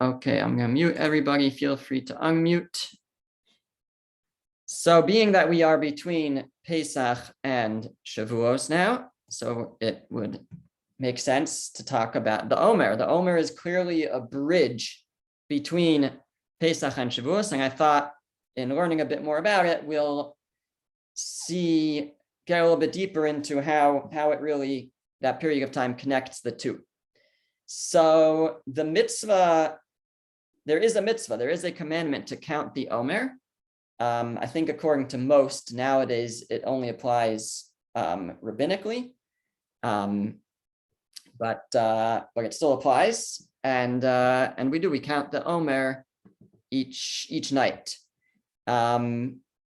Okay, I'm going to mute everybody. Feel free to unmute. So being that we are between Pesach and Shavuos now, so it would make sense to talk about the Omer. The Omer is clearly a bridge between Pesach and Shavuos, and I thought in learning a bit more about it, we'll get a little bit deeper into how it really, that period of time connects the two. So the mitzvah, there is a commandment to count the Omer. I think according to most nowadays, it only applies rabbinically, but it still applies, and we count the Omer each night.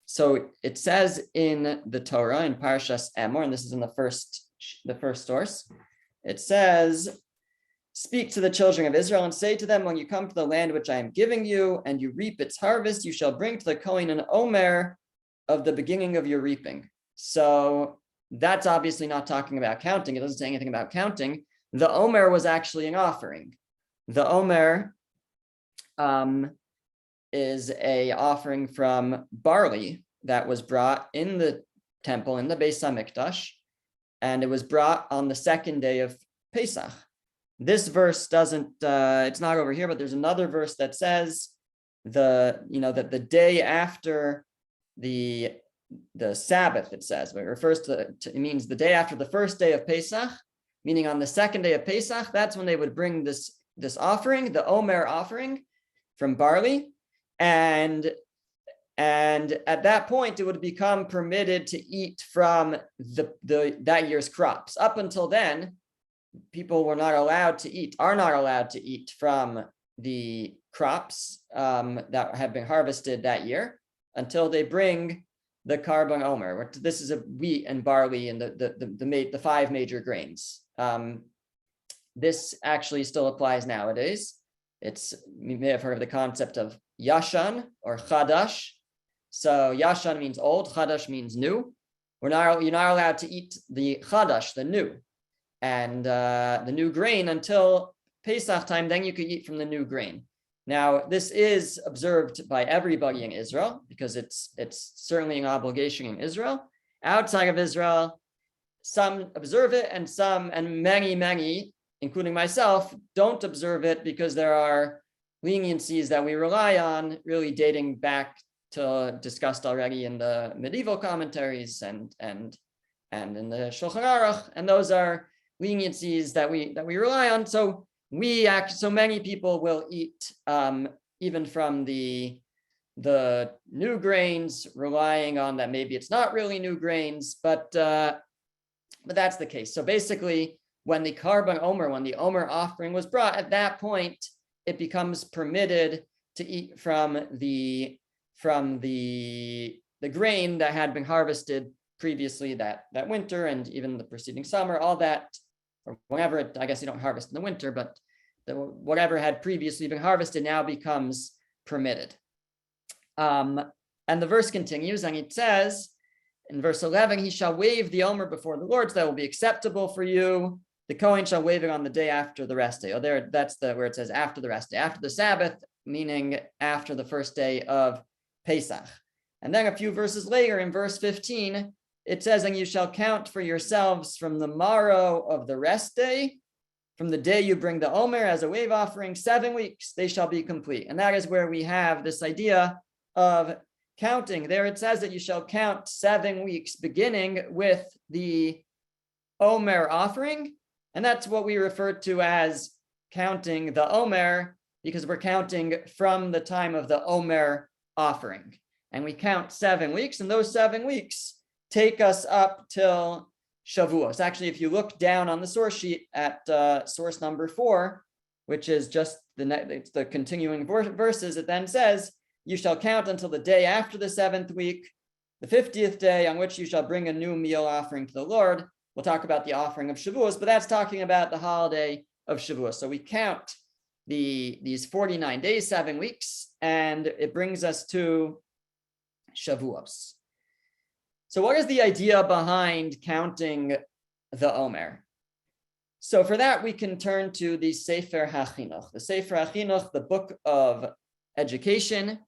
So it says in the Torah in Parshas Emor, and this is in the first source. It says, "Speak to the children of Israel and say to them, when you come to the land which I am giving you, and you reap its harvest, you shall bring to the Kohen an Omer of the beginning of your reaping." So that's obviously not talking about counting. It doesn't say anything about counting. The Omer was actually an offering. The Omer is a offering from barley that was brought in the temple, in the Beis HaMikdash, and it was brought on the second day of Pesach. This verse doesn't, it's not over here, but there's another verse that says that the day after the Sabbath, it says, but it refers to, it means the day after the first day of Pesach, meaning on the second day of Pesach, that's when they would bring this offering, the Omer offering from barley. And at that point, it would become permitted to eat from that year's crops. Up until then, people are not allowed to eat from the crops that have been harvested that year until they bring the Karban Omer. This is a wheat and barley and the five major grains. This actually still applies nowadays. You may have heard of the concept of Yashan or Chadash. So Yashan means old, Chadash means new. You're not allowed to eat the Chadash, the new, and the new grain until Pesach time. Then you could eat from the new grain. Now, this is observed by everybody in Israel because it's certainly an obligation in Israel. Outside of Israel, some observe it, and many, including myself, don't observe it because there are leniencies that we rely on, really dating back to discussed already in the medieval commentaries and in the Shulchan Aruch, and those are leniencies that we rely on. So many people will eat even from the new grains, relying on that maybe it's not really new grains, but that's the case. So basically, when the Karban Omer, when the Omer offering was brought, at that point, it becomes permitted to eat from the grain that had been harvested previously that winter and even the preceding summer, all that, or whenever I guess you don't harvest in the winter, but whatever had previously been harvested now becomes permitted. And the verse continues, and it says in verse 11, "He shall wave the Omer before the Lord, so that will be acceptable for you. The Kohen shall wave it on the day after the rest day." Oh, that's where it says after the rest day, after the Sabbath, meaning after the first day of Pesach. And then a few verses later, in verse 15, it says, "And you shall count for yourselves from the morrow of the rest day, from the day you bring the Omer as a wave offering, 7 weeks, they shall be complete." And that is where we have this idea of counting. There it says that you shall count 7 weeks, beginning with the Omer offering. And that's what we refer to as counting the Omer, because we're counting from the time of the Omer offering. And we count 7 weeks, and those 7 weeks take us up till Shavuos. Actually, if you look down on the source sheet at source number 4, which is just the continuing verses, it then says, "You shall count until the day after the 7th week, the 50th day, on which you shall bring a new meal offering to the Lord." We'll talk about the offering of Shavuos, but that's talking about the holiday of Shavuos. So we count these 49 days, 7 weeks, and it brings us to Shavuos. So what is the idea behind counting the Omer? So for that, we can turn to the Sefer HaChinuch. The Sefer HaChinuch, the book of education,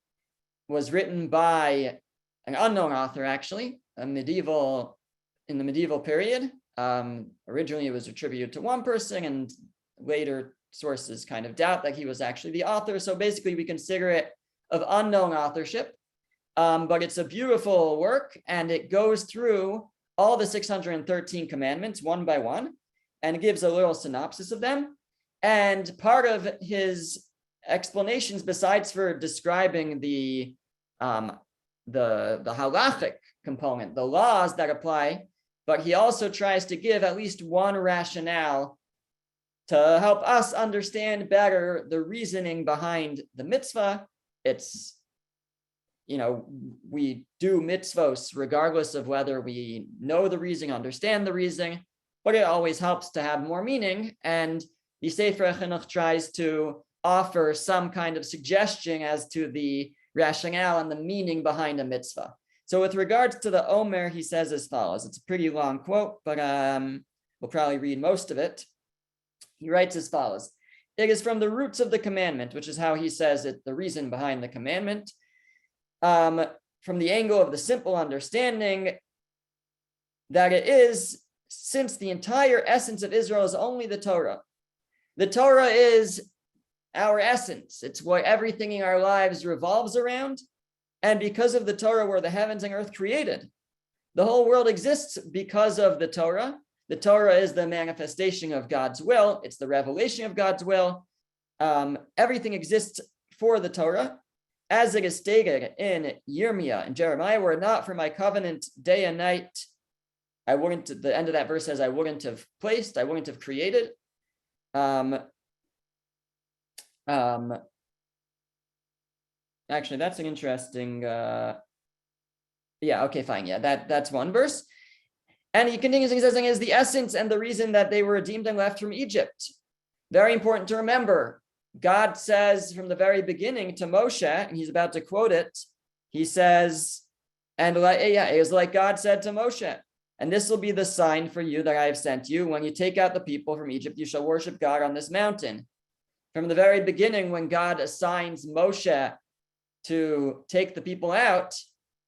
was written by an unknown author, actually, in the medieval period. Originally, it was attributed to one person, and later sources kind of doubt that he was actually the author. So basically, we consider it of unknown authorship. But it's a beautiful work, and it goes through all the 613 commandments one by one, and gives a little synopsis of them. And part of his explanations, besides for describing the halachic component, the laws that apply, but he also tries to give at least one rationale to help us understand better the reasoning behind the mitzvah. It's, we do mitzvos regardless of whether we know the reason, understand the reason, but it always helps to have more meaning. And the Sefer HaChinuch tries to offer some kind of suggestion as to the rationale and the meaning behind a mitzvah. So with regards to the Omer, he says as follows. It's a pretty long quote, but we'll probably read most of it. He writes as follows. It is from the roots of the commandment, which is how he says it, the reason behind the commandment, from the angle of the simple understanding that it is, since the entire essence of Israel is only the Torah. The Torah is our essence. It's what everything in our lives revolves around. And because of the Torah were the heavens and earth created. The whole world exists because of the Torah. The Torah is the manifestation of God's will. It's the revelation of God's will. Everything exists for the Torah. As it is stated in Yirmiyah and Jeremiah, were it not for my covenant day and night, the end of that verse says, I wouldn't have placed, I wouldn't have created. Actually, that's an interesting, okay, fine. Yeah, that's one verse. And he continues, and he says, is the essence and the reason that they were redeemed and left from Egypt. Very important to remember. God says from the very beginning to Moshe, and he's about to quote it, he says, it was like God said to Moshe, and this will be the sign for you that I have sent you. When you take out the people from Egypt, you shall worship God on this mountain. From the very beginning, when God assigns Moshe to take the people out,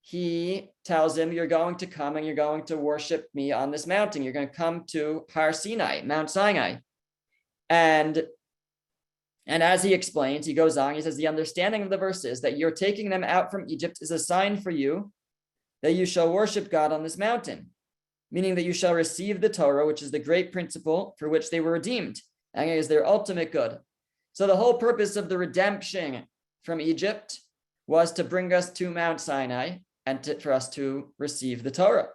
he tells him, you're going to come and you're going to worship me on this mountain. You're going to come to Har Sinai, Mount Sinai. And as he explains, he goes on, he says, the understanding of the verse is that you're taking them out from Egypt is a sign for you that you shall worship God on this mountain, meaning that you shall receive the Torah, which is the great principle for which they were redeemed, and it is their ultimate good. So the whole purpose of the redemption from Egypt was to bring us to Mount Sinai and for us to receive the Torah.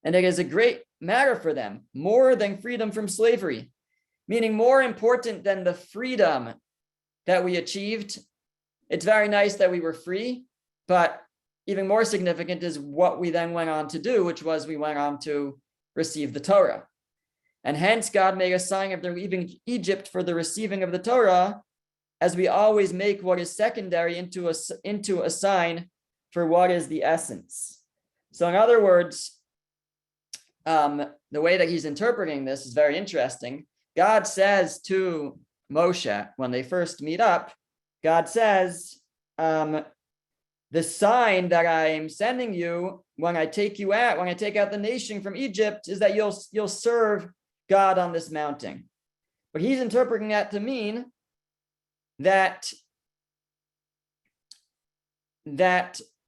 And it is a great matter for them, more than freedom from slavery, meaning more important than the freedom that we achieved. It's very nice that we were free, but even more significant is what we then went on to do, which was we went on to receive the Torah. And hence God made a sign of their leaving Egypt for the receiving of the Torah, as we always make what is secondary into a sign for what is the essence. So in other words, the way that he's interpreting this is very interesting. God says to Moshe, when they first meet up, God says, the sign that I'm sending you when I take you out, when I take out the nation from Egypt, is that you'll serve God on this mountain. But he's interpreting that to mean that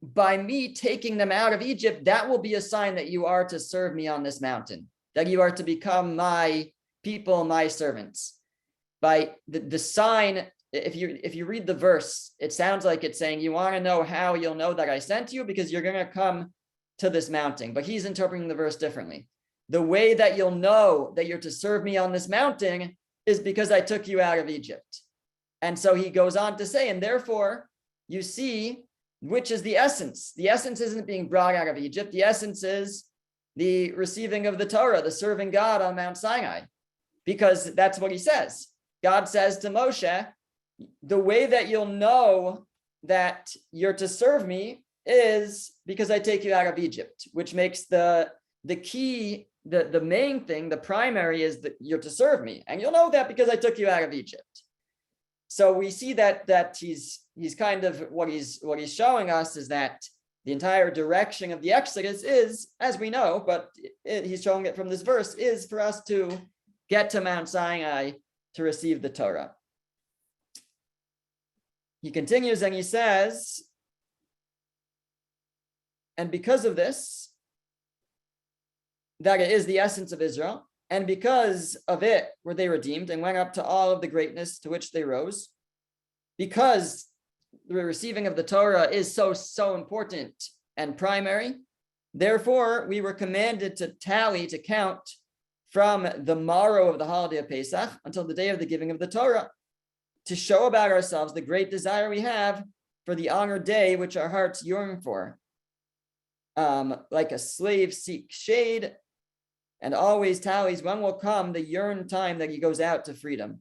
by me taking them out of Egypt, that will be a sign that you are to serve me on this mountain, that you are to become my people, my servants. By the sign, if you read the verse, it sounds like it's saying, you want to know how you'll know that I sent you, because you're going to come to this mountain. But he's interpreting the verse differently. The way that you'll know that you're to serve me on this mountain is because I took you out of Egypt. And so he goes on to say, and therefore you see, which is the essence. The essence isn't being brought out of Egypt. The essence is the receiving of the Torah, the serving God on Mount Sinai, because that's what he says. God says to Moshe, the way that you'll know that you're to serve me is because I take you out of Egypt, which makes the key the main thing, the primary, is that you're to serve me, and you'll know that because I took you out of Egypt. So we see that he's kind of what he's showing us is that the entire direction of the Exodus is, as we know, but he's showing it from this verse, is for us to get to Mount Sinai to receive the Torah. He continues and he says, and because of this, that it is the essence of Israel, and because of it were they redeemed and went up to all of the greatness to which they rose, because the receiving of the Torah is so important and primary, therefore we were commanded to tally, to count from the morrow of the holiday of Pesach until the day of the giving of the Torah, to show about ourselves the great desire we have for the honored day which our hearts yearn for. Like a slave seeks shade and always tallies when will come the yearned time that he goes out to freedom.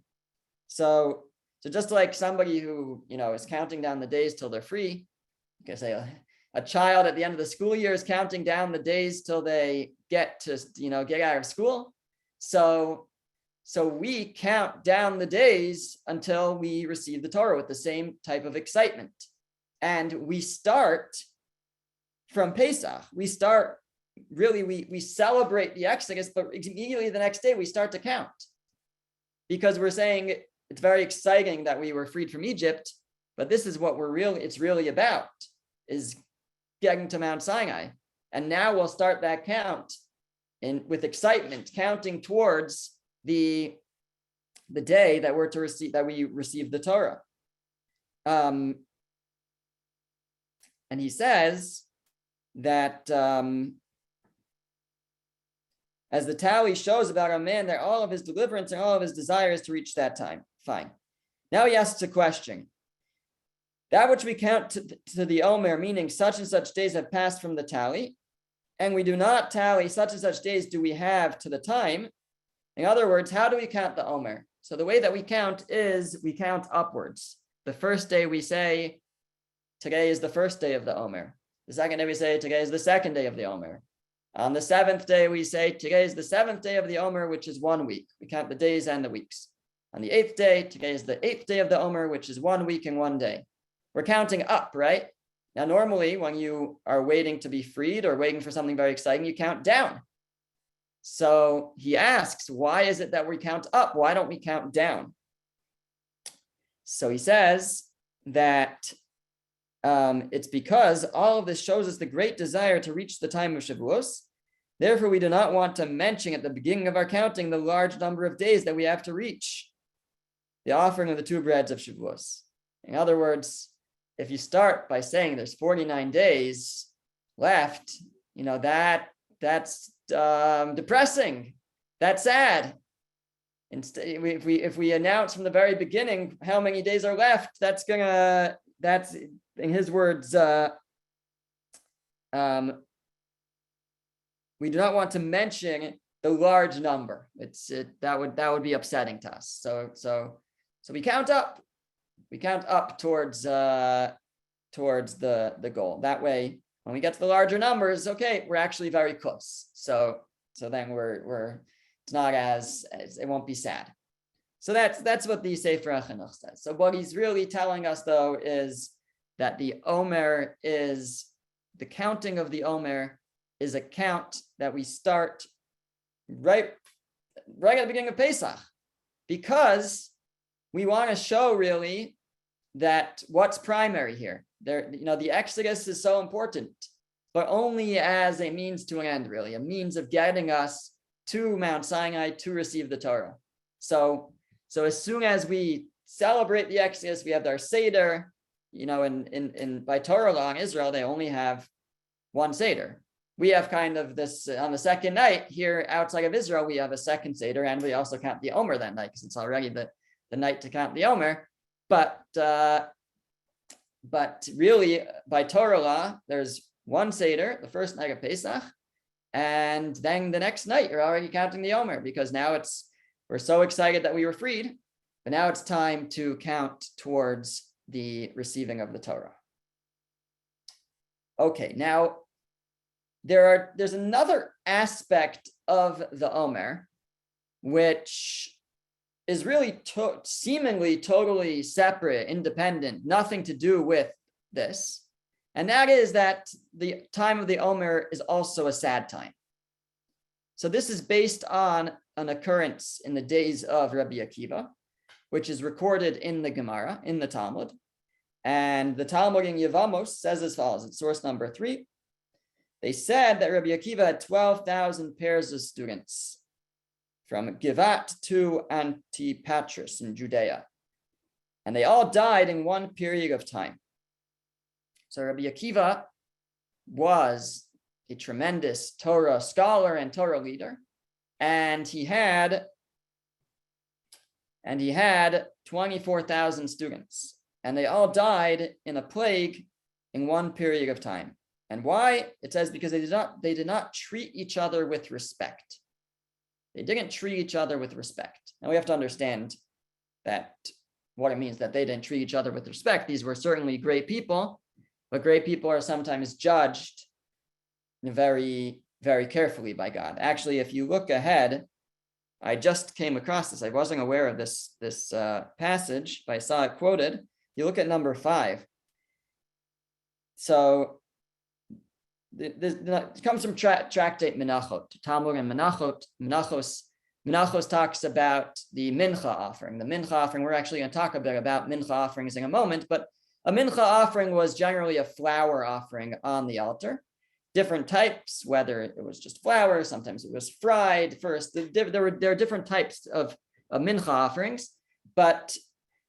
So just like somebody who, is counting down the days till they're free, you can say a child at the end of the school year is counting down the days till they get to, get out of school. So we count down the days until we receive the Torah with the same type of excitement. And we start from Pesach. We start, really, we celebrate the Exodus, but immediately the next day we start to count. Because we're saying it's very exciting that we were freed from Egypt, but this is what it's really about, is getting to Mount Sinai. And now we'll start that count with excitement, counting towards the day that we receive the Torah. And he says that as the tally shows about our man, that all of his deliverance and all of his desires to reach that time. Fine. Now he asks a question. That which we count to the Omer, meaning such and such days have passed from the tally, and we do not tally such and such days do we have to the time. In other words, how do we count the Omer? So the way that we count is we count upwards. The first day we say, today is the first day of the Omer. The second day we say, today is the second day of the Omer. On the seventh day we say, today is the seventh day of the Omer, which is 1 week. We count the days and the weeks. On the eighth day, today is the eighth day of the Omer, which is 1 week and 1 day. We're counting up, right? Now, normally when you are waiting to be freed or waiting for something very exciting, you count down. So he asks, why is it that we count up? Why don't we count down? So he says that it's because all of this shows us the great desire to reach the time of Shavuos. Therefore, we do not want to mention at the beginning of our counting the large number of days that we have to reach the offering of the 2 breads of Shavuos. In other words, if you start by saying there's 49 days left, that's depressing. That's sad. Instead, if we announce from the very beginning how many days are left, that's in his words, we do not want to mention the large number. That would be upsetting to us. So we count up. We count up towards the goal. That way, when we get to the larger numbers, okay, we're actually very close. So then it's not as it won't be sad. So that's what the Sefer HaChinuch says. So what he's really telling us, though, is that the Omer is the counting of the Omer is a count that we start right at the beginning of Pesach, because we want to show really that what's primary here. The Exodus is so important, but only as a means to an end, really, a means of getting us to Mount Sinai to receive the Torah. So as soon as we celebrate the Exodus, we have our Seder. By Torah law in Israel, they only have one Seder. We have kind of this on the second night here outside of Israel. We have a second Seder, and we also count the Omer that night because it's already the night to count the Omer. But really, by Torah law, there's one Seder, the first night of Pesach, and then the next night you're already counting the Omer, because now we're so excited that we were freed, but now it's time to count towards the receiving of the Torah. Okay, now there's another aspect of the Omer, which is really seemingly totally separate, independent, nothing to do with this. And that is that the time of the Omer is also a sad time. So this is based on an occurrence in the days of Rabbi Akiva, which is recorded in the Gemara, in the Talmud. And the Talmud in Yevamos says as follows, it's source number 3. They said that Rabbi Akiva had 12,000 pairs of students from Givat to Antipatris in Judea. And they all died in one period of time. So Rabbi Akiva was a tremendous Torah scholar and Torah leader. And he had 24,000 students. And they all died in a plague in one period of time. And why? It says because they did not treat each other with respect. They didn't treat each other with respect. Now we have to understand that what it means that they didn't treat each other with respect. These were certainly great people, but great people are sometimes judged very, very carefully by God. Actually, if you look ahead, I just came across this. I wasn't aware of this passage, but I saw it quoted. You look at number 5. So it comes from tractate Menachot, Talmud and Menachot. Menachos talks about the mincha offering. The mincha offering, we're actually going to talk a bit about mincha offerings in a moment, but a mincha offering was generally a flour offering on the altar. Different types, whether it was just flour, sometimes it was fried first. There are different types of mincha offerings, but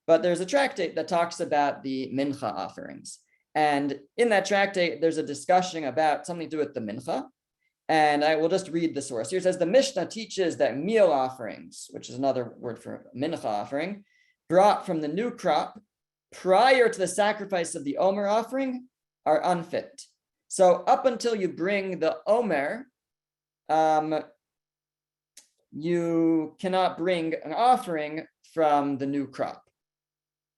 there's a tractate that talks about the mincha offerings. And in that tractate, there's a discussion about something to do with the mincha. And I will just read the source. Here it says, the Mishnah teaches that meal offerings, which is another word for mincha offering, brought from the new crop prior to the sacrifice of the Omer offering are unfit. So up until you bring the Omer, you cannot bring an offering from the new crop.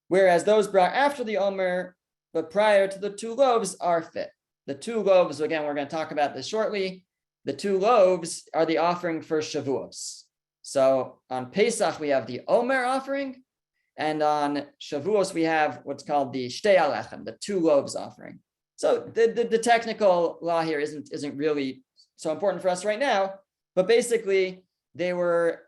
Whereas those brought after the Omer, but prior to the 2 loaves are fit. The 2 loaves, again, we're going to talk about this shortly. The 2 loaves are the offering for Shavuos. So on Pesach, we have the Omer offering. And on Shavuos, we have what's called the Shtei Alechem, the 2 loaves offering. So the technical law here isn't really so important for us right now. But basically, they were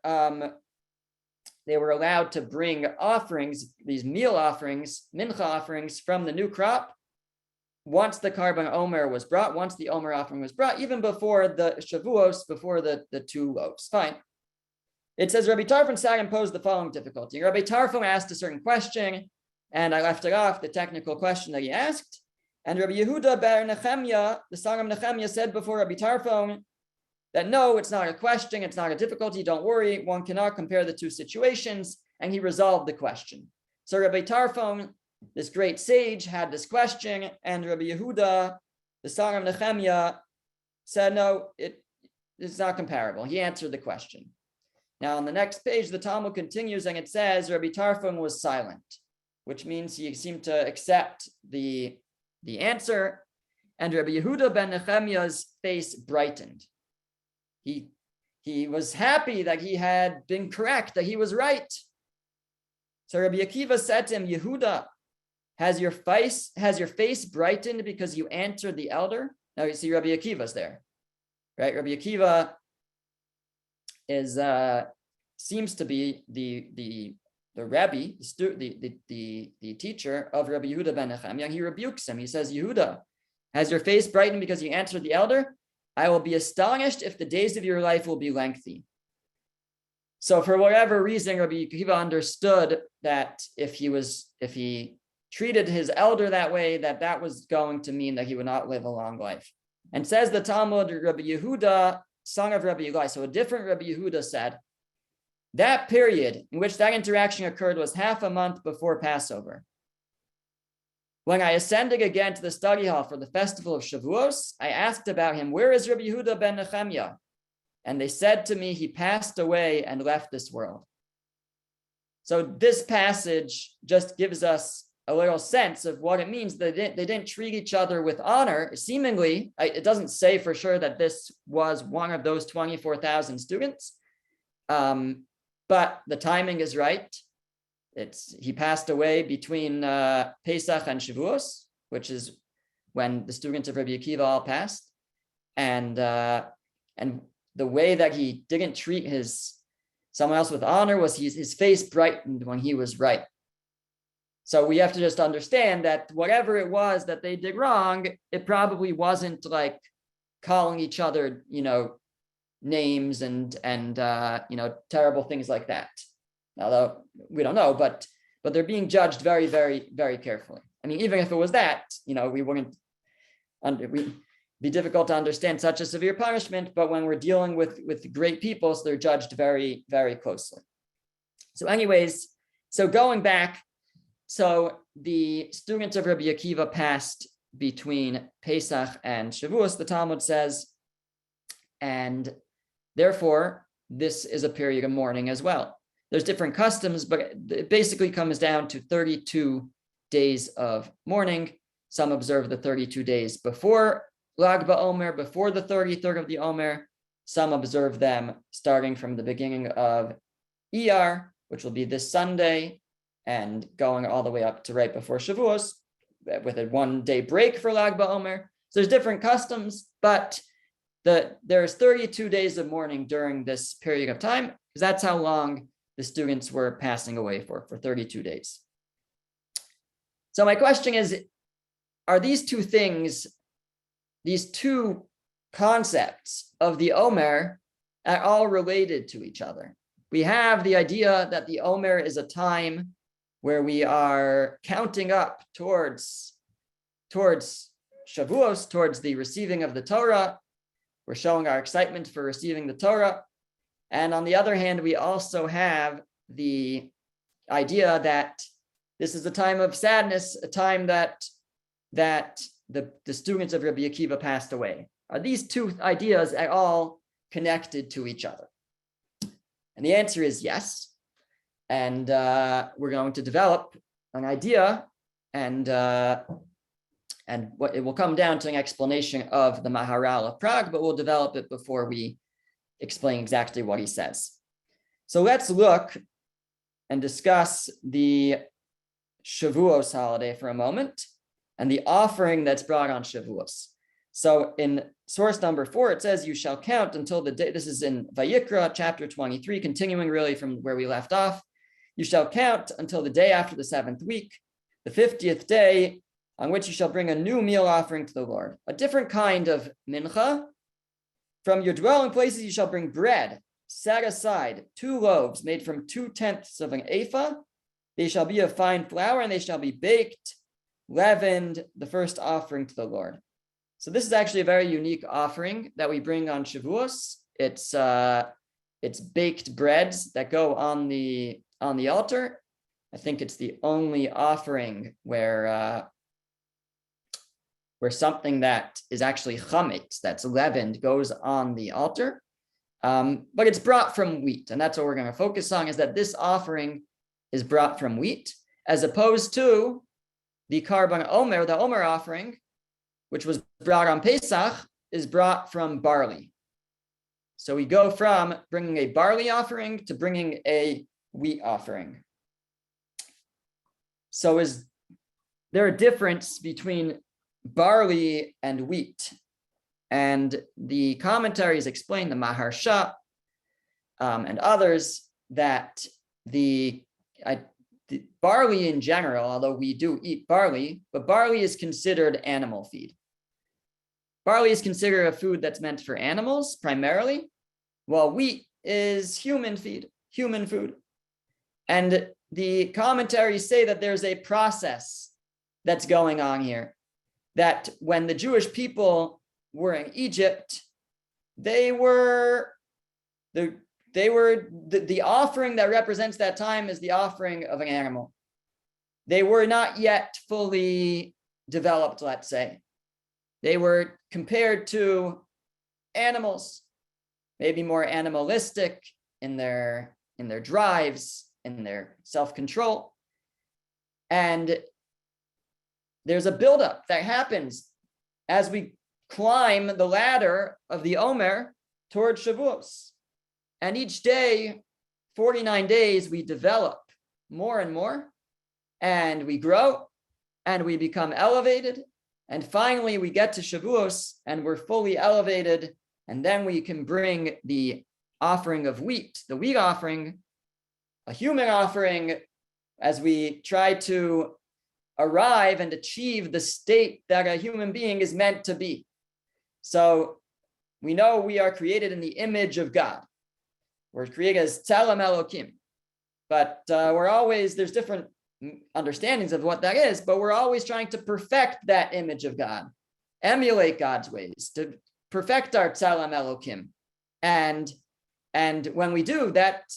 allowed to bring offerings, these meal offerings, mincha offerings from the new crop, once the Karban Omer was brought, once the Omer offering was brought, even before the Shavuos, before the 2 loaves. Fine. It says, Rabbi Tarfon sat and posed the following difficulty. Rabbi Tarfon asked a certain question, and I left it off, the technical question that he asked. And Rabbi Yehuda bar Nechemia, the son of Nechemia, said before Rabbi Tarfon, that no, it's not a question, it's not a difficulty, don't worry, one cannot compare the 2 situations, and he resolved the question. So Rabbi Tarfon, this great sage, had this question, and Rabbi Yehuda, the son of Nechemia, said no, it's not comparable. He answered the question. Now on the next page, the Talmud continues, and it says Rabbi Tarfon was silent, which means he seemed to accept the answer, and Rabbi Yehuda ben Nechemia's face brightened. He was happy that he had been correct, that he was right. So Rabbi Akiva said to him, Yehuda, has your face brightened because you answered the elder? Now you see Rabbi Akiva's there, right? Rabbi Akiva seems to be the Rebbe, the teacher of Rabbi Yehuda ben Nechemia. He rebukes him. He says, Yehuda, has your face brightened because you answered the elder? I will be astonished if the days of your life will be lengthy. So for whatever reason, Rabbi Akiva understood that if he treated his elder that way, that was going to mean that he would not live a long life. And says the Talmud, Rabbi Yehuda, son of Rabbi Eli, so a different Rabbi Yehuda said, that period in which that interaction occurred was half a month before Passover. When I ascended again to the study hall for the festival of Shavuos, I asked about him, where is Rabbi Yehuda ben Nechemia? And they said to me, he passed away and left this world. So this passage just gives us a little sense of what it means that they didn't treat each other with honor. Seemingly, it doesn't say for sure that this was one of those 24,000 students, but the timing is right. He passed away between Pesach and Shavuos, which is when the students of Rabbi Akiva all passed, and the way that he didn't treat someone else with honor was his face brightened when he was right. So we have to just understand that whatever it was that they did wrong, it probably wasn't like calling each other, names and terrible things like that. Although we don't know, but they're being judged very, very, very carefully. I mean, even if it was that, we'd be difficult to understand such a severe punishment. But when we're dealing with great people, so they're judged very, very closely. So, anyways, so going back. So the students of Rabbi Akiva passed between Pesach and Shavuos, the Talmud says, and therefore this is a period of mourning as well. There's different customs, but it basically comes down to 32 days of mourning. Some observe the 32 days before Lag BaOmer, before the 33rd of the Omer. Some observe them starting from the beginning of Iyar, which will be this Sunday, and going all the way up to right before Shavuos, with a 1-day break for Lag BaOmer. So there's different customs, but there's 32 days of mourning during this period of time, because that's how long the students were passing away for 32 days. So my question is, are these two things, these two concepts of the Omer, are all related to each other? We have the idea that the Omer is a time where we are counting up towards Shavuos, towards the receiving of the Torah. We're showing our excitement for receiving the Torah. And on the other hand, we also have the idea that this is a time of sadness, a time that the students of Rabbi Akiva passed away. Are these two ideas at all connected to each other? And the answer is yes. And we're going to develop an idea, and what it will come down to an explanation of the Maharal of Prague, but we'll develop it before we explain exactly what he says. So let's look and discuss the Shavuos holiday for a moment and the offering that's brought on Shavuos. So in source number 4, it says, you shall count until the day, this is in Vayikra, chapter 23, continuing really from where we left off. You shall count until the day after the 7th week, the 50th day, on which you shall bring a new meal offering to the Lord, a different kind of mincha. From your dwelling places you shall bring bread, set aside 2 loaves made from 2/10 of an ephah. They shall be of fine flour, and they shall be baked, leavened, the first offering to the Lord. So this is actually a very unique offering that we bring on Shavuos. It's baked breads that go on the altar. I think it's the only offering where something that is actually chametz, that's leavened, goes on the altar. But it's brought from wheat, and that's what we're going to focus on, is that this offering is brought from wheat, as opposed to the Karban Omer, the Omer offering, which was brought on Pesach, is brought from barley. So we go from bringing a barley offering to bringing a wheat offering. So is there a difference between barley and wheat? And the commentaries explain, the Maharsha and others, that the barley in general, although we do eat barley, but barley is considered animal feed. Barley is considered a food that's meant for animals primarily, while wheat is human feed, human food. And the commentaries say that there's a process that's going on here, that when the Jewish people were in Egypt, the offering that represents that time is the offering of an animal. They were not yet fully developed, let's say. They were compared to animals, maybe more animalistic in their drives, in their self-control. And there's a buildup that happens as we climb the ladder of the Omer towards Shavuos. And each day, 49 days, we develop more and more, and we grow, and we become elevated. And finally, we get to Shavuos, and we're fully elevated. And then we can bring the offering of wheat, the wheat offering, a human offering, as we try to arrive and achieve the state that a human being is meant to be. So we know we are created in the image of God. We're created as Tzelem Elokim, but there's different understandings of what that is, but we're always trying to perfect that image of God, emulate God's ways, to perfect our Tzelem Elokim. And when we do that,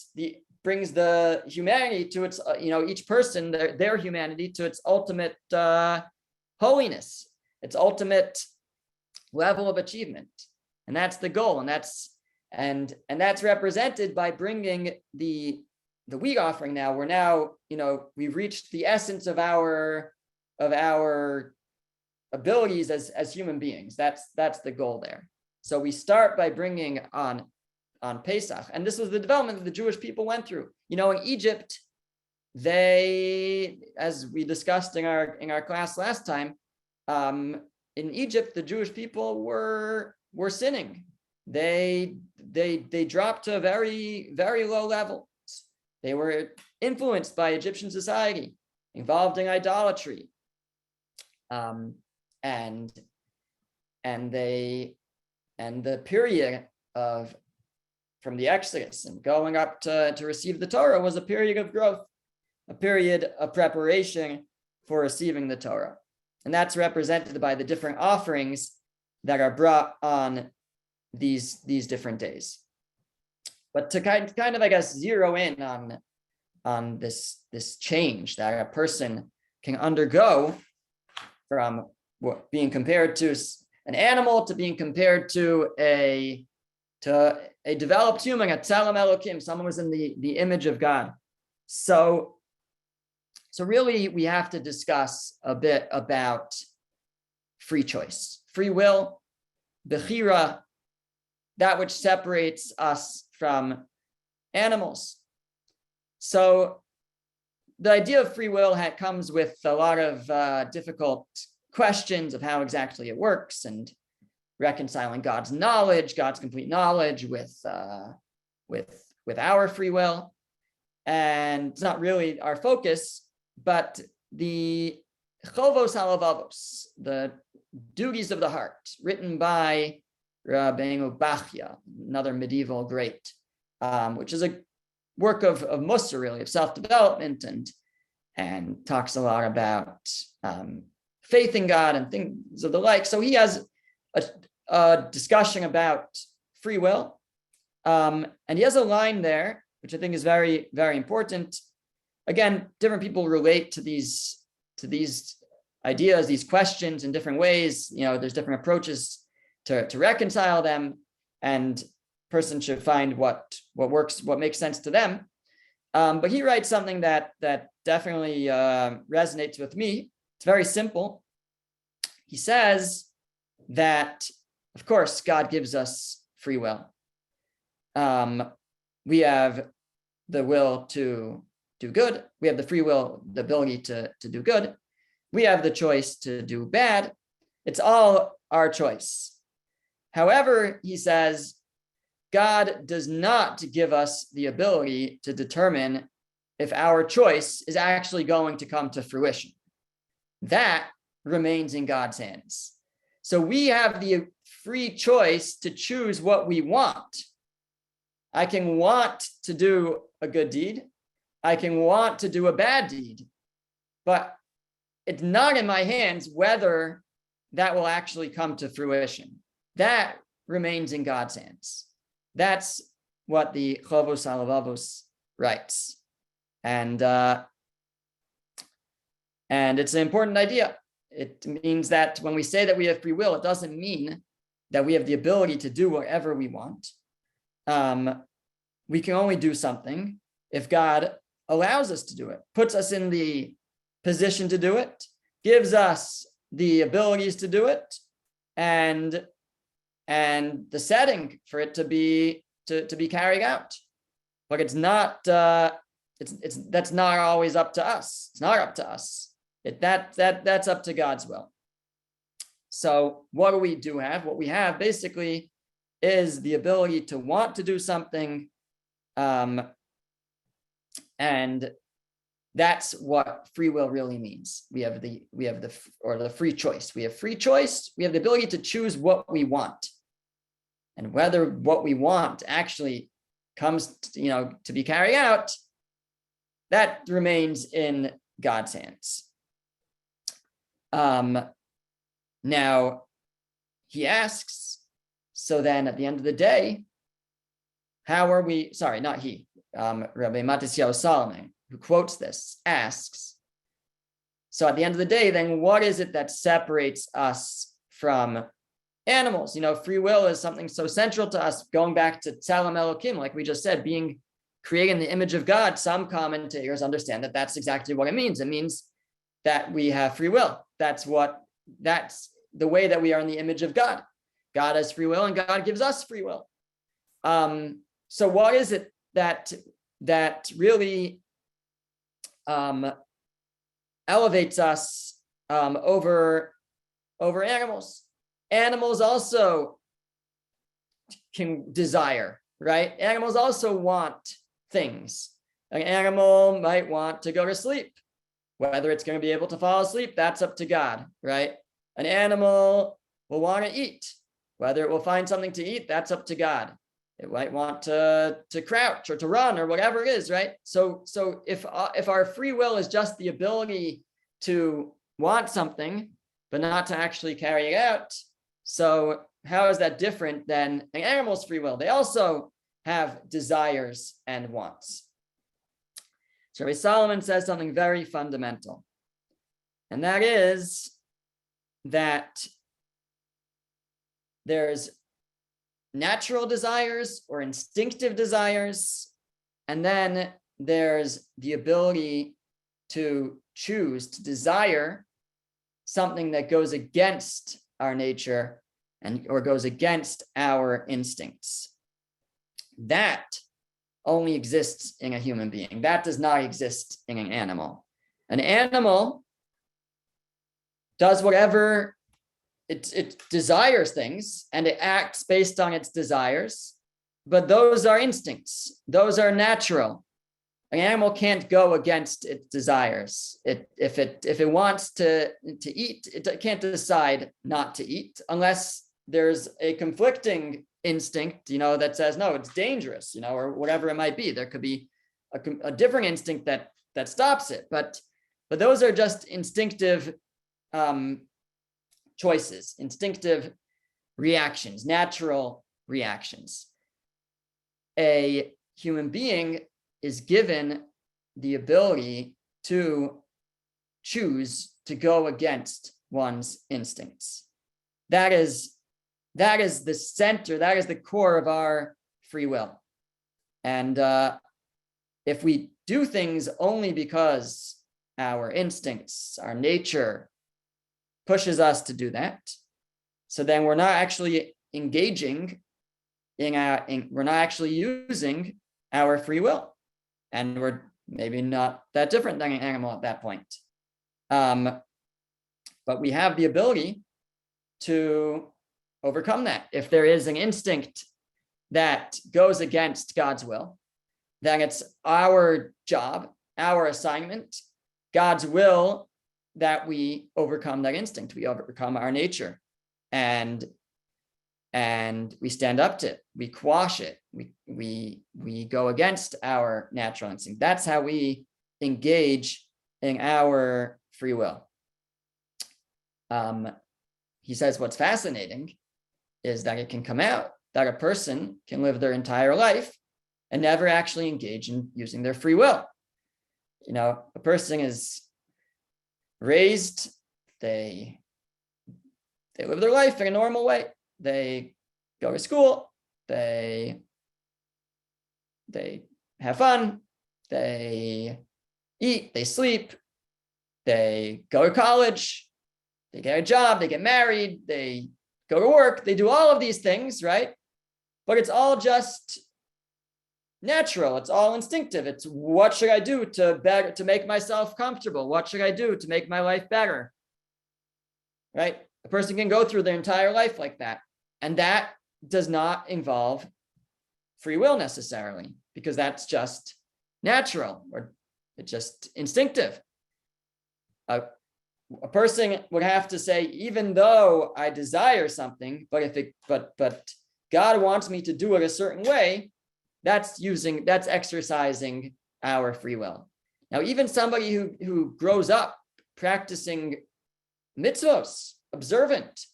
brings the humanity to its, each person, their humanity to its ultimate holiness, its ultimate level of achievement. And that's the goal. And that's represented by bringing the wheat offering. Now we've reached the essence of our abilities as human beings. That's the goal there. So we start by bringing on Pesach, and this was the development that the Jewish people went through. In Egypt, as we discussed in our class last time, in Egypt, the Jewish people were sinning. They dropped to very, very low levels. They were influenced by Egyptian society, involved in idolatry, and the period from the Exodus and going up to receive the Torah was a period of growth, a period of preparation for receiving the Torah. And that's represented by the different offerings that are brought on these different days. But to kind of, I guess, zero in on this change that a person can undergo from being compared to an animal to being compared to a developed human, a Tzelem Elokim, someone who's in the image of God. So really, we have to discuss a bit about free choice, free will, bechira, that which separates us from animals. So the idea of free will comes with a lot of difficult questions of how exactly it works, and reconciling God's knowledge, God's complete knowledge, with our free will. And it's not really our focus, but the Chovos Halavavos, the duties of the heart, written by Rabbeinu Bachya, another medieval great, which is a work of Mussar, really, of self-development, and talks a lot about faith in God and things of the like. So he has a discussion about free will, and he has a line there, which I think is very, very important. Again, different people relate to these ideas, these questions in different ways. There's different approaches to reconcile them, and person should find what works, what makes sense to them. But he writes something that definitely resonates with me. It's very simple. He says that, of course, God gives us free will. We have the will to do good. We have the free will, the ability to do good. We have the choice to do bad. It's all our choice. However, he says, God does not give us the ability to determine if our choice is actually going to come to fruition. That remains in God's hands. So we have the free choice to choose what we want. I can want to do a good deed. I can want to do a bad deed, but it's not in my hands whether that will actually come to fruition. That remains in God's hands. That's what the Chovos Halavavos writes. And it's an important idea. It means that when we say that we have free will, it doesn't mean that we have the ability to do whatever we want. We can only do something if God allows us to do it, puts us in the position to do it, gives us the abilities to do it and the setting for it to be carried out. But it's not that's not always up to us. It's not up to us. That's up to God's will. So what do we have? What we have basically is the ability to want to do something, and that's what free will really means. We have the free choice. We have free choice. We have the ability to choose what we want, and whether what we want actually comes, to be carried out, that remains in God's hands. Now, he asks, so then at the end of the day, how are we, sorry, not he, Rabbi Matisyahu Solomon, who quotes this, asks, so at the end of the day, then what is it that separates us from animals? Free will is something so central to us, going back to Tzelem Elokim, like we just said, being created in the image of God. Some commentators understand that that's exactly what it means. It means that we have free will. That's the way that we are in the image of God. God has free will and God gives us free will. So what is it that really elevates us over animals? Animals also can desire, right? Animals also want things. An animal might want to go to sleep. Whether it's going to be able to fall asleep, that's up to God, right? An animal will want to eat. Whether it will find something to eat, that's up to God. It might want to crouch or to run or whatever it is, right? So if our free will is just the ability to want something, but not to actually carry it out, so how is that different than an animal's free will? They also have desires and wants. So Rabbi Solomon says something very fundamental, and that is that there's natural desires or instinctive desires, and then there's the ability to choose to desire something that goes against our nature or goes against our instincts. That only exists in a human being. That does not exist in an animal. An animal does whatever it desires things, and it acts based on its desires, but those are instincts. Those are natural. An animal can't go against its desires. If it wants to eat, it can't decide not to eat unless there's a conflicting instinct, that says, no, it's dangerous, or whatever it might be. There could be a different instinct that stops it, but those are just instinctive choices, instinctive reactions, natural reactions. A human being is given the ability to choose to go against one's instincts. That is the center, that is the core of our free will. And if we do things only because our instincts, our nature pushes us to do that, so then we're not actually engaging we're not actually using our free will, and we're maybe not that different than an animal at that point. But we have the ability to overcome that. If there is an instinct that goes against God's will, then it's our job, our assignment, God's will, that we overcome that instinct. We overcome our nature, and we stand up to it. We quash it. We go against our natural instinct. That's how we engage in our free will. He says what's fascinating is that it can come out that a person can live their entire life and never actually engage in using their free will. A person is raised, they live their life in a normal way. They go to school, they have fun, they eat, they sleep, they go to college, they get a job, they get married, they go to work, they do all of these things, right? But it's all just natural. It's all instinctive. It's what should I do to make myself comfortable? What should I do to make my life better? Right? A person can go through their entire life like that. And that does not involve free will necessarily, because that's just natural, or it's just instinctive. A person would have to say, even though I desire something, but God wants me to do it a certain way, that's exercising our free will. Now, even somebody who grows up practicing mitzvos, observant,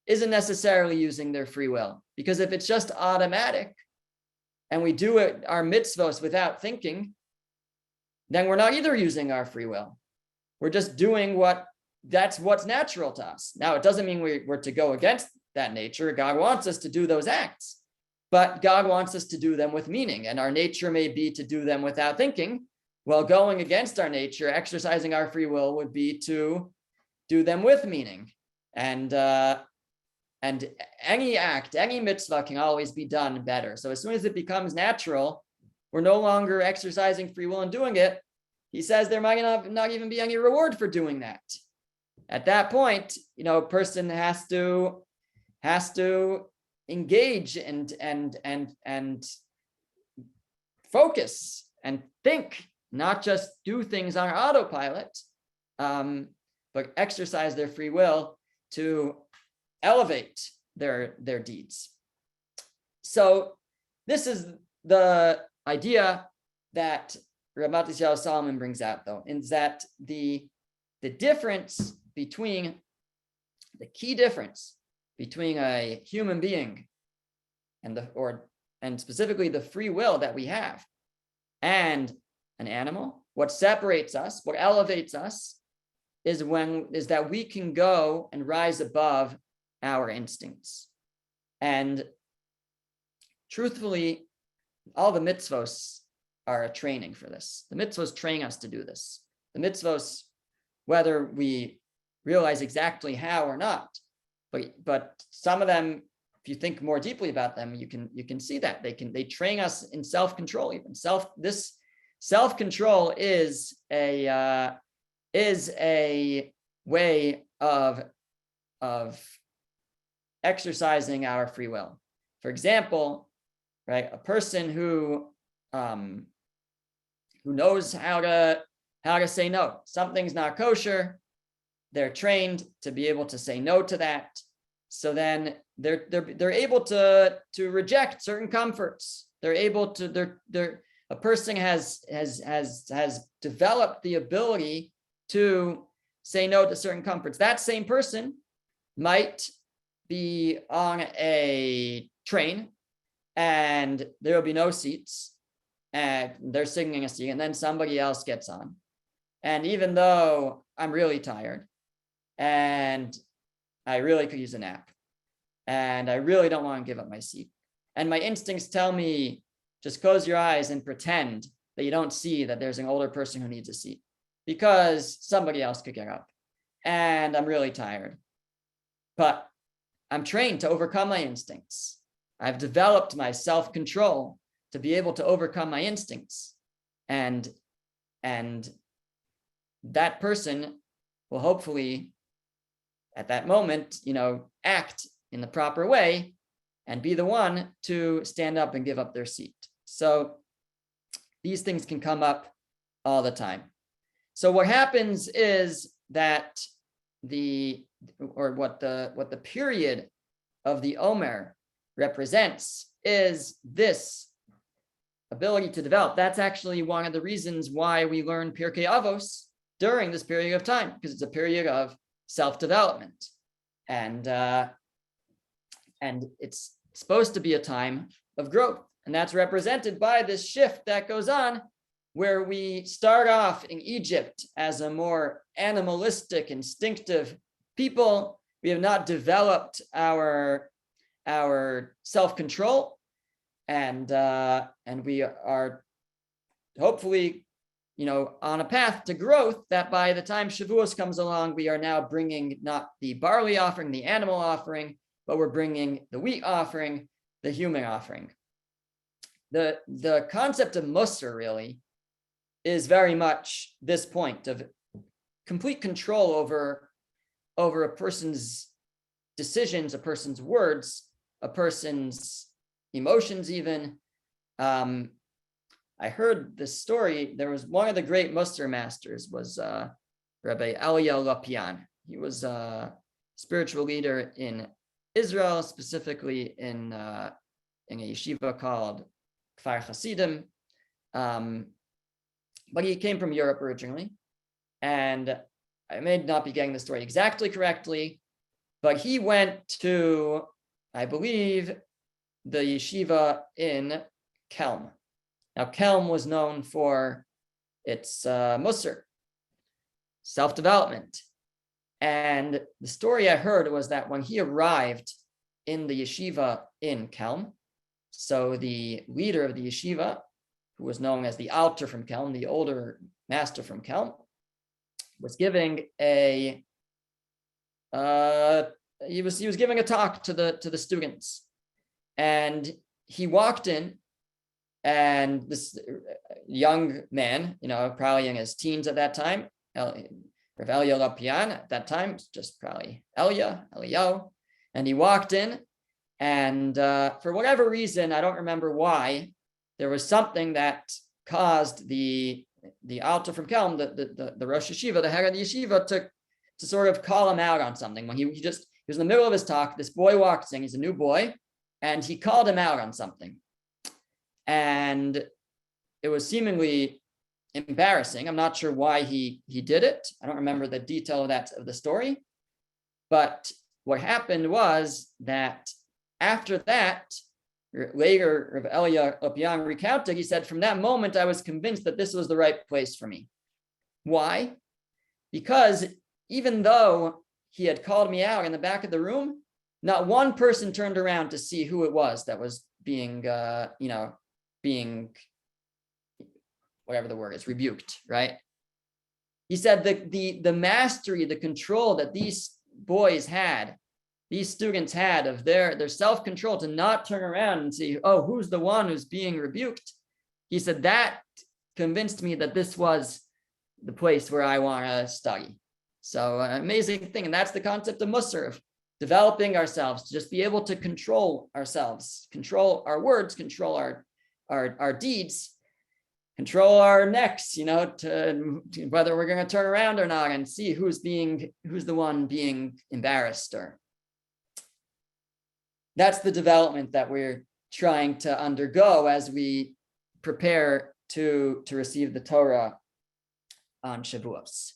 isn't necessarily using their free will, because if it's just automatic and we do our mitzvos without thinking, then we're not either using our free will. We're just doing what's natural to us. Now, it doesn't mean we're to go against that nature. God wants us to do those acts, but God wants us to do them with meaning, and our nature may be to do them without thinking. Well, going against our nature, exercising our free will, would be to do them with meaning. And any act, any mitzvah can always be done better. So as soon as it becomes natural, we're no longer exercising free will and doing it. He says there might not even be any reward for doing that. At that point, a person has to engage and focus and think, not just do things on autopilot, but exercise their free will to elevate their deeds. So this is the idea that Rav Solomon brings out, though, is that the difference between, the key difference between a human being and specifically the free will that we have and an animal, what separates us, what elevates us, is that we can go and rise above our instincts. And truthfully, all the mitzvos are a training for this. The mitzvos train us to do this. The mitzvos, whether we realize exactly how or not, but some of them, if you think more deeply about them, you can see that they train us in self-control. Even this self-control is a way of exercising our free will. For example, right, a person who knows how to say no. Something's not kosher, they're trained to be able to say no to that. So then they're able to reject certain comforts. They're able to a person has developed the ability to say no to certain comforts. That same person might be on a train and there will be no seats and they're singing a song, and then somebody else gets on. And even though I'm really tired and I really could use a nap and I really don't want to give up my seat, and my instincts tell me, just close your eyes and pretend that you don't see that there's an older person who needs a seat because somebody else could get up, and I'm really tired. But I'm trained to overcome my instincts. I've developed my self-control to be able to overcome my instincts. And that person will hopefully, at that moment, act in the proper way and be the one to stand up and give up their seat. So these things can come up all the time. So what happens is that what the period of the Omer represents is this ability to develop. That's actually one of the reasons why we learn Pirkei Avos during this period of time, because it's a period of self-development, and it's supposed to be a time of growth, and that's represented by this shift that goes on, where we start off in Egypt as a more animalistic, instinctive people. We have not developed our self-control, and we are hopefully on a path to growth, that by the time Shavuos comes along, we are now bringing not the barley offering, the animal offering, but we're bringing the wheat offering, the human offering. The concept of Musar really is very much this point of complete control over a person's decisions, a person's words, a person's emotions even. I heard this story. There was one of the great Musar masters was Rabbi Elia Lopian. He was a spiritual leader in Israel, specifically in a yeshiva called Kfar Hasidim. But he came from Europe originally. And I may not be getting the story exactly correctly, but he went to, I believe, the yeshiva in Kelm. Now, Kelm was known for its Musar, self-development. And the story I heard was that when he arrived in the yeshiva in Kelm, so the leader of the yeshiva, who was known as the Alter from Kelm, the older master from Kelm, was giving he was giving a talk to the students, and he walked in. And this young man, probably in his teens at that time, Rav Elia Lopian at that time, just probably Elio, and he walked in, and for whatever reason, I don't remember why, there was something that caused the Alter from Kelm, the Rosh Yeshiva, the head of the yeshiva, to sort of call him out on something. When he was in the middle of his talk, this boy walks in, he's a new boy, and he called him out on something. And it was seemingly embarrassing. I'm not sure why he did it. I don't remember the detail of the story. But what happened was that after that, later Rav Elia Lopian recounted, he said, from that moment, I was convinced that this was the right place for me. Why? Because even though he had called me out in the back of the room, not one person turned around to see who it was that was being whatever the word is, rebuked, right? He said that the mastery, the control that these boys had, these students had of their self-control to not turn around and see, oh, who's the one who's being rebuked? He said that convinced me that this was the place where I want to study. So an amazing thing. And that's the concept of Musar, of developing ourselves, to just be able to control ourselves, control our words, control our deeds, control our necks, to whether we're going to turn around or not, and see who's the one being embarrassed. Or that's the development that we're trying to undergo as we prepare to receive the Torah on Shavuos.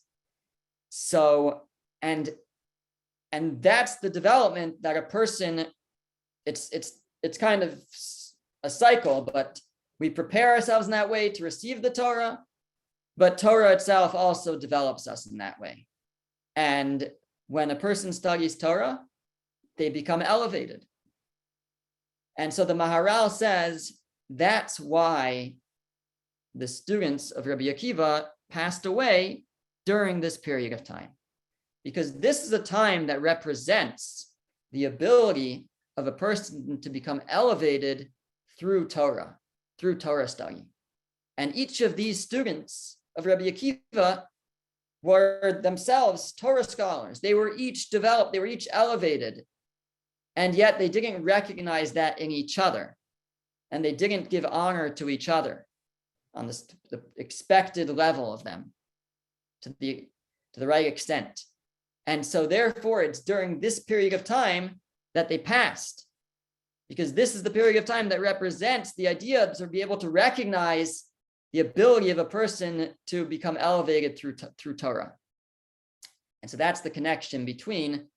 So, and that's the development that a person, it's kind of a cycle, but we prepare ourselves in that way to receive the Torah, but Torah itself also develops us in that way. And when a person studies Torah, they become elevated. And so the Maharal says that's why the students of Rabbi Akiva passed away during this period of time, because this is a time that represents the ability of a person to become elevated through Torah study. And each of these students of Rabbi Akiva were themselves Torah scholars. They were each developed, they were each elevated, and yet they didn't recognize that in each other, and they didn't give honor to each other on the expected level of them, to the right extent. And so therefore, it's during this period of time that they passed, because this is the period of time that represents the idea to be able to recognize the ability of a person to become elevated through Torah. And so that's the connection between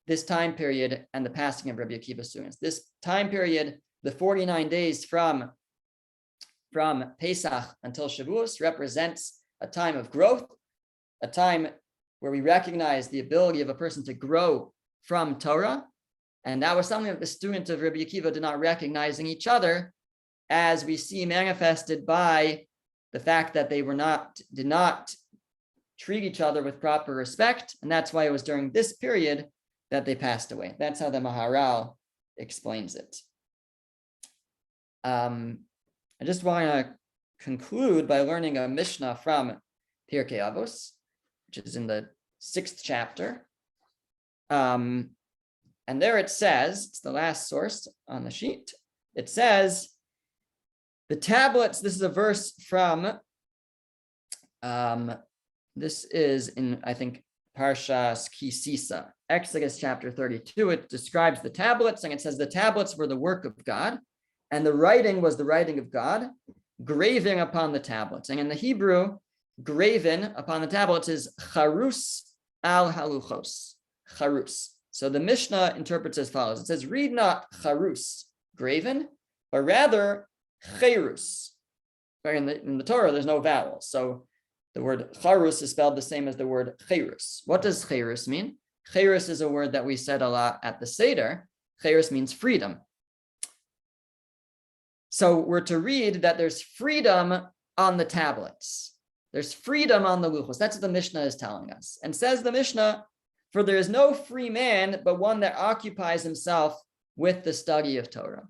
this time period and the passing of Rabbi Akiva students. This time period, the 49 days from Pesach until Shavuos, represents a time of growth, a time where we recognize the ability of a person to grow from Torah. And that was something that the students of Rabbi Akiva did not recognize in each other, as we see manifested by the fact that they did not treat each other with proper respect, and that's why it was during this period that they passed away. That's how the Maharal explains it. I just want to conclude by learning a Mishnah from Pirkei Avos, which is in the 6th chapter. And there it says, it's the last source on the sheet. It says, the tablets, this is a verse from, this is in, I think, Parshas Kisisa, Exodus chapter 32. It describes the tablets, and it says the tablets were the work of God, and the writing was the writing of God, graving upon the tablets. And in the Hebrew, graven upon the tablets is charus al haluchos, charus. So the Mishnah interprets as follows. It says, read not charus, graven, but rather cherus. In the Torah, there's no vowel. So the word charus is spelled the same as the word cherus. What does cherus mean? Cherus is a word that we said a lot at the Seder. Cherus means freedom. So we're to read that there's freedom on the tablets. There's freedom on the luchos. That's what the Mishnah is telling us. And says the Mishnah, for there is no free man, but one that occupies himself with the study of Torah.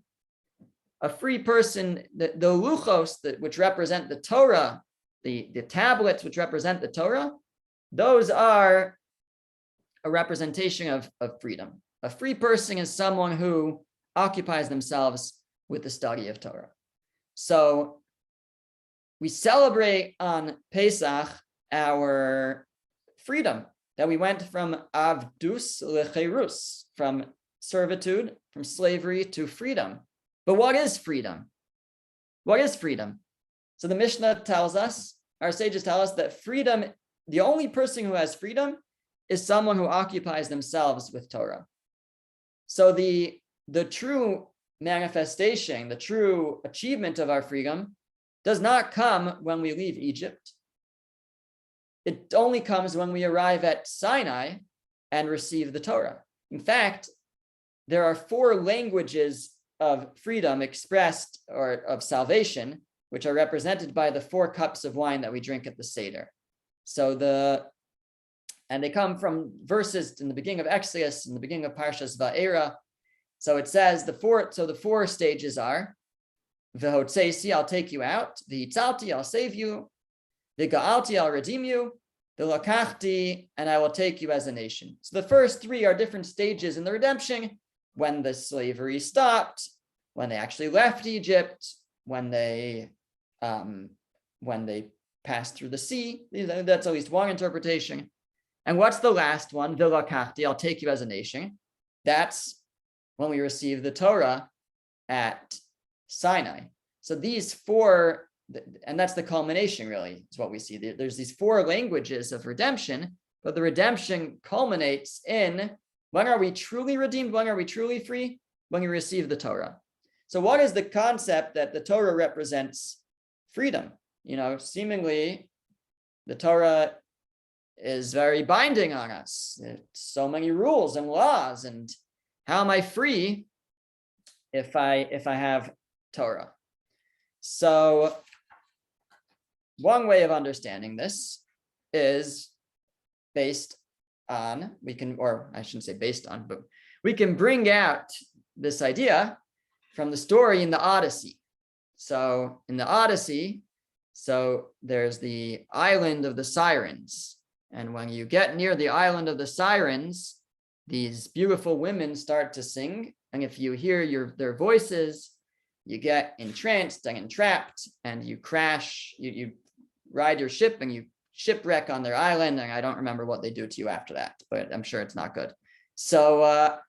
A free person, the luchos, which represent the Torah, the tablets which represent the Torah, those are a representation of freedom. A free person is someone who occupies themselves with the study of Torah. So we celebrate on Pesach our freedom, that we went from avdus lecherus, from servitude, from slavery to freedom. But what is freedom? What is freedom? So the Mishnah tells us, our sages tell us that freedom, the only person who has freedom is someone who occupies themselves with Torah. So the true manifestation, the true achievement of our freedom does not come when we leave Egypt. It only comes when we arrive at Sinai and receive the Torah. In fact, there are 4 languages of freedom expressed, or of salvation, which are represented by the 4 cups of wine that we drink at the Seder. And they come from verses in the beginning of Exodus, in the beginning of Parshas Va'era. So it says the 4 stages are, V'hotzeisi, I'll take you out. V'hitzalti, I'll save you. V'ga'alti, I'll redeem you. V'lakachti, and I will take you as a nation. So the first 3 are different stages in the redemption: when the slavery stopped, when they actually left Egypt, when they passed through the sea. That's at least one interpretation. And what's the last one? V'lakachti, I'll take you as a nation. That's when we receive the Torah at Sinai. So these 4, and that's the culmination, really, is what we see. There's these 4 languages of redemption, but the redemption culminates in, when are we truly redeemed? When are we truly free? When we receive the Torah. So what is the concept that the Torah represents freedom? Seemingly the Torah is very binding on us. There's so many rules and laws, and how am I free if I have Torah? So one way of understanding this is based on, we can bring out this idea from the story in the Odyssey. So in the Odyssey, there's the island of the Sirens. And when you get near the island of the Sirens, these beautiful women start to sing. And if you hear their voices, you get entranced and entrapped, and you crash, you ride your ship and you shipwreck on their island. And I don't remember what they do to you after that, but I'm sure it's not good. So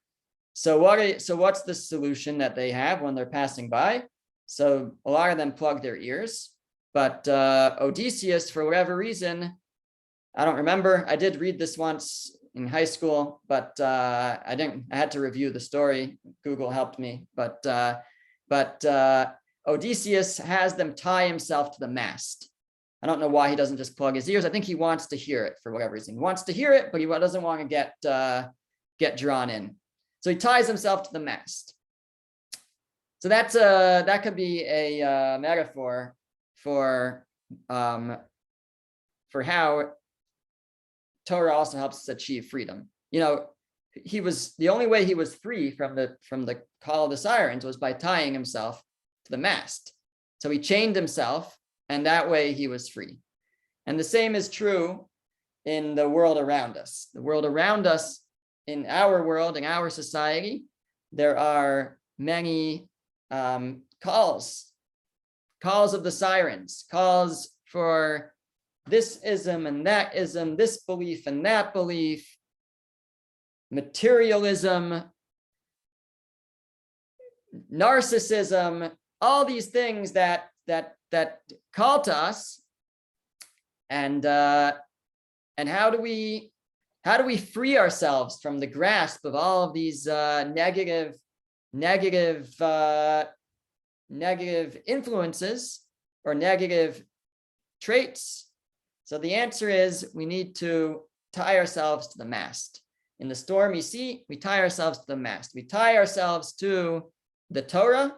what's the solution that they have when they're passing by? So a lot of them plug their ears, but Odysseus, for whatever reason, I don't remember. I did read this once in high school, but I had to review the story. Google helped me, but Odysseus has them tie himself to the mast. I don't know why he doesn't just plug his ears. I think he wants to hear it for whatever reason. He wants to hear it, but he doesn't want to get drawn in. So he ties himself to the mast. So that could be a metaphor for for how Torah also helps us achieve freedom. He was the only way he was free from the call of the sirens was by tying himself to the mast. So he chained himself, and that way he was free. And the same is true in the world around us. The world around us, in our world, in our society, there are many calls of the sirens, calls for this ism and that ism, this belief and that belief, materialism, narcissism, all these things that call to us. And how do we free ourselves from the grasp of all of these negative influences or negative traits? So the answer is we need to tie ourselves to the mast. In the stormy sea, we tie ourselves to the mast. We tie ourselves to the Torah.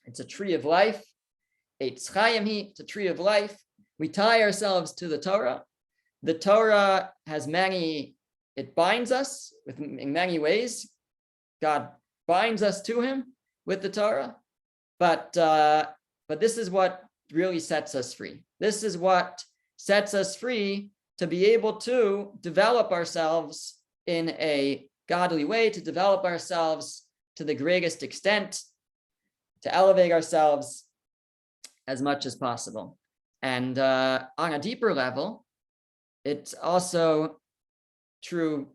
It's a tree of life. Eitz Chaim, it's a tree of life. We tie ourselves to the Torah. The Torah has it binds us in many ways. God binds us to him with the Torah. But this is what really sets us free. This is what sets us free to be able to develop ourselves in a godly way, to develop ourselves to the greatest extent, to elevate ourselves as much as possible. And on a deeper level, it's also true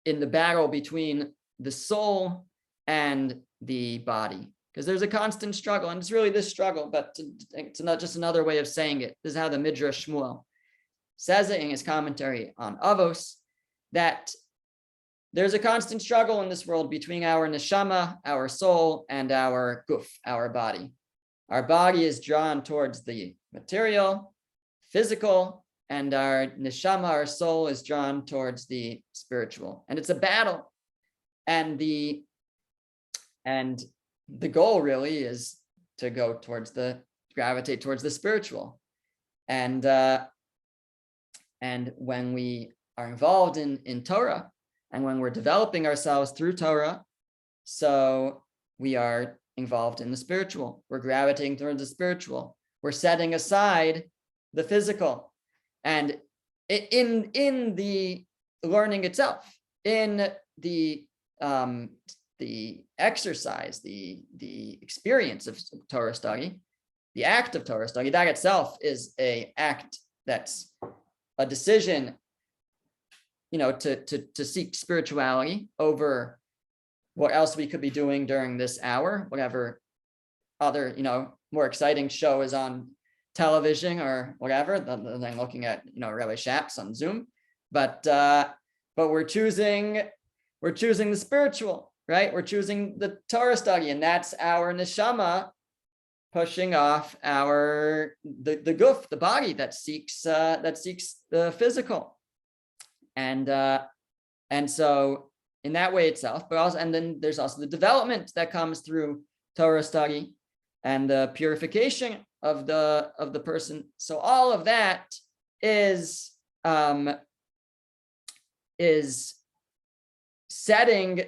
in the battle between the soul and the body, because there's a constant struggle, and it's really this struggle, but it's not just another way of saying it. This is how the Midrash Shmuel says it in his commentary on Avos, that there's a constant struggle in this world between our neshama, our soul, and our guf, our body. Our body is drawn towards the material, physical, and our neshama, our soul, is drawn towards the spiritual. And it's a battle. And the goal really is to gravitate towards the spiritual. And when we are involved in Torah, and when we're developing ourselves through Torah, so we are involved in the spiritual. We're gravitating towards the spiritual. We're setting aside the physical. And in the learning itself, in the exercise, the experience of Torah study, the act of Torah study, that itself is an act that's a decision, to seek spirituality over what else we could be doing during this hour, whatever other, more exciting show is on television or whatever, than looking at, Rabbi Shaps on Zoom. But we're choosing the spiritual, right? We're choosing the Torah study, and that's our neshama pushing off the guf, the body that seeks the physical. And so in that way itself, but also, and then there's also the development that comes through Torah study and the purification of the person. So all of that is setting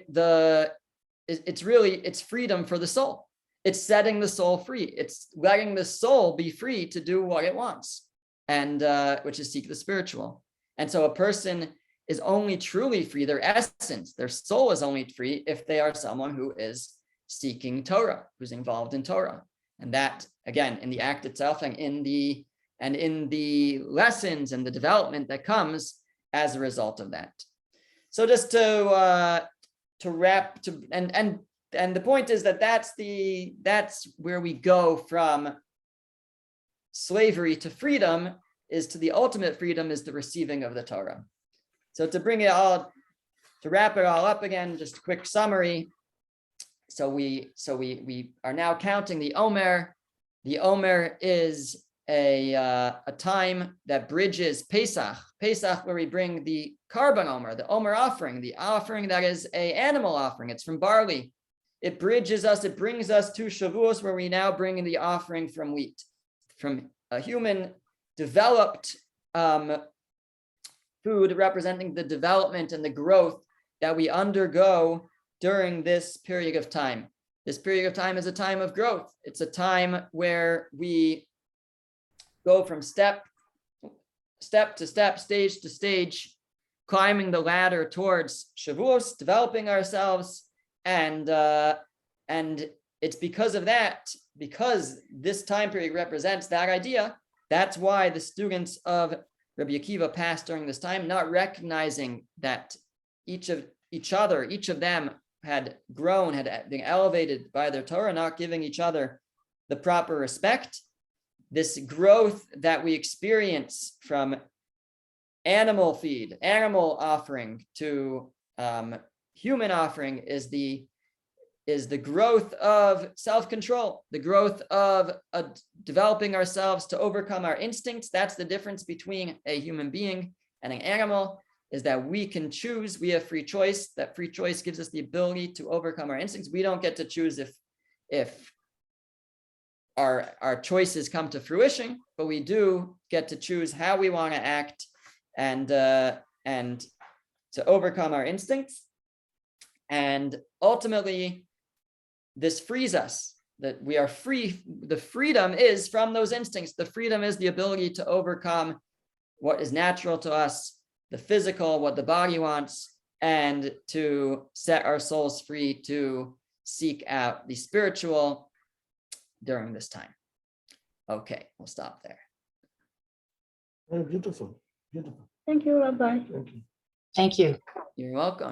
it's freedom for the soul. It's setting the soul free. It's letting the soul be free to do what it wants, and which is seek the spiritual. And so a person is only truly free, their essence, their soul is only free if they are someone who is seeking Torah, who's involved in Torah. And that, again, in the act itself and in the lessons and the development that comes as a result of that. So just to wrap, and the point is that that's where we go from slavery to freedom, is to the ultimate freedom is the receiving of the Torah. So to wrap it all up again, just a quick summary. So we are now counting the Omer. The Omer is a time that bridges Pesach, where we bring the Karban Omer, the Omer offering, the offering that is an animal offering. It's from barley. It bridges us, it brings us to Shavuos, where we now bring in the offering from wheat, from a human developed food representing the development and the growth that we undergo during this period of time. This period of time is a time of growth. It's a time where we go from step to step, stage to stage, climbing the ladder towards Shavuos, developing ourselves, and it's because of that, because this time period represents that idea. That's why the students of Rabbi Akiva passed during this time, not recognizing that each of them had grown, had been elevated by their Torah, not giving each other the proper respect. This growth that we experience from animal feed, animal offering to human offering is the growth of self-control, the growth of developing ourselves to overcome our instincts. That's the difference between a human being and an animal, is that we can choose, we have free choice. That free choice gives us the ability to overcome our instincts. We don't get to choose if our choices come to fruition, but we do get to choose how we want to act and to overcome our instincts. And ultimately, this frees us, that we are free. The freedom is from those instincts. The freedom is the ability to overcome what is natural to us, the physical, what the body wants, and to set our souls free to seek out the spiritual during this time. Okay, we'll stop there. Very beautiful, beautiful. Thank you, Rabbi. Thank you. Thank you. You're welcome.